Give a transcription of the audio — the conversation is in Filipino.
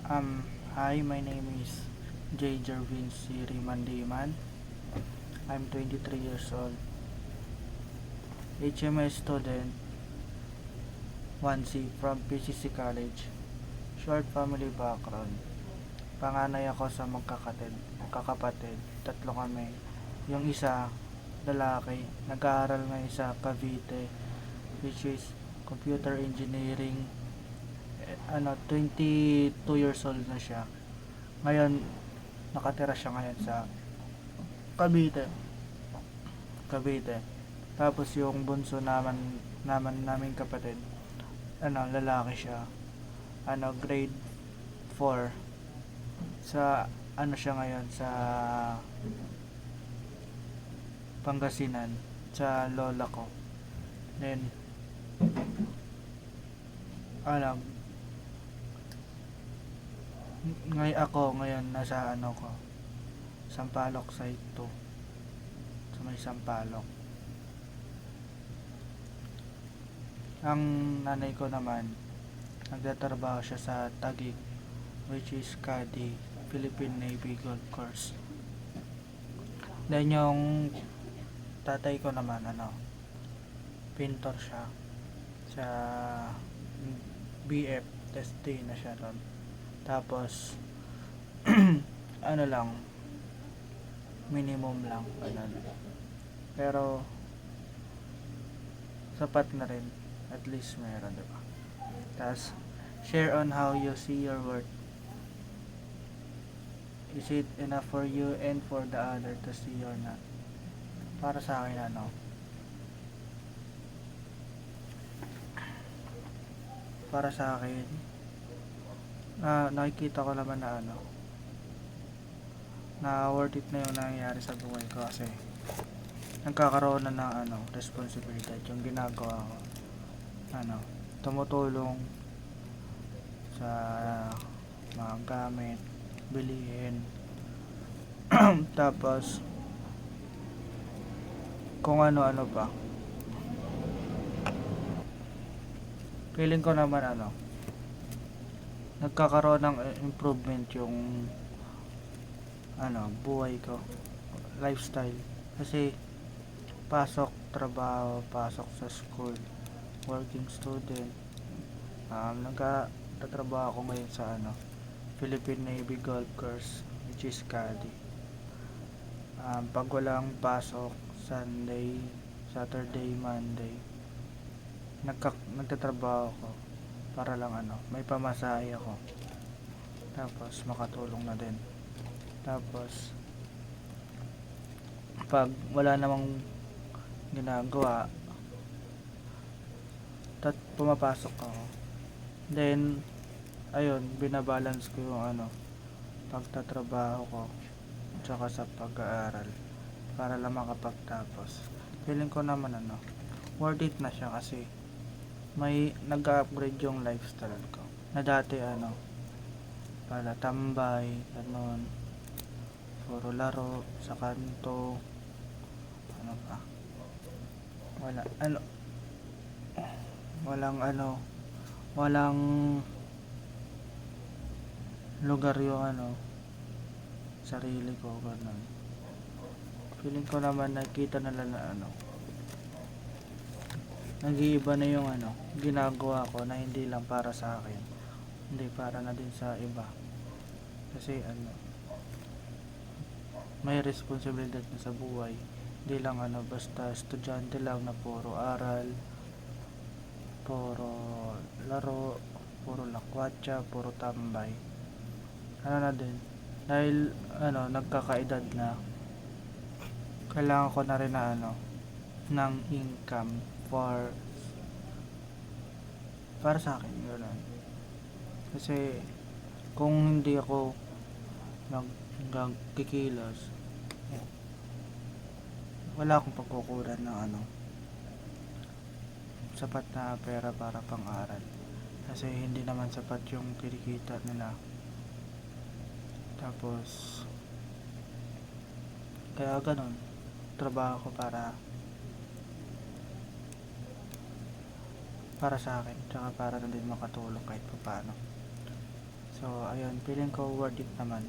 Hi, my name is J. Jervin Siri Mandiman. I'm 23 years old. HMS student 1C from PCC College. Short family background. Panganay ako sa magkakapatid. Tatlo kami. Yung isa, lalaki, nag-aaral ngayon sa Cavite, which is computer engineering. 22 years old na siya. Ngayon, nakatira siya ngayon sa Cavite. Cavite. Tapos yung bunso naming kapatid, lalaki siya. Grade 4. Sa siya ngayon sa Pangasinan sa lola ko. Then ngayon nasa Sampaloc site 2, sa may Sampaloc. Ang nanay ko naman, nagtatrabaho siya sa Taguig, which is CADI, Philippine Navy Golf Course. Then yung tatay ko naman, pintor siya sa BF, test day na siya ron. Tapos minimum lang, pero sapat na rin, at least meron, diba? Tapos share on how you see your worth. Is it enough for you and for the other to see or not? Para sa akin, para sa akin, nakikita ko naman na worth it na yung nangyayari sa buhay ko, kasi nagkakaroon na ng responsibilidad yung ginagawa ko. Tumutulong sa mga gamit, bilihin. Tapos kung ano-ano pa. Feeling ko naman nagkakaroon ng improvement yung buhay ko, lifestyle. Kasi pasok, trabaho, pasok sa school, working student. Nagtatrabaho ako ngayon sa Philippine Navy Golf Course, which is CADI. Pag walang pasok, Sunday, Saturday, Monday, nagtatrabaho ako para lang may pamasahe ako, tapos makatulong na din. Tapos pag wala namang ginagawa, pumapasok ako. Then binabalance ko yung pagtatrabaho ko tsaka sa pag-aaral para lang makapagtapos. Feeling ko naman worth it na siya, kasi may nag-upgrade yung lifestyle ko, na dati para tambay, puro laro sa kanto, walang lugar yung sarili ko, ganun. Feeling ko naman nakita nila na nag-iiba na yung ginagawa ko, na hindi lang para sa akin, hindi para na din sa iba. Kasi may responsibilidad na sa buhay, hindi lang basta estudyante lang na puro aral, puro laro, puro lakwatsa, puro tambay. Na din, dahil nagkakaedad na, kailangan ko na rin na ng income para sa akin, gano'n. Kasi kung hindi ako nagkikilos, wala akong pagkukunan ng sapat na pera para pang-aral, kasi hindi naman sapat yung kinikita nila. Tapos kaya ganun, trabaho ko para sa akin, tsaka para na din makatulong kahit paano So, ayun, feeling ko worth it naman.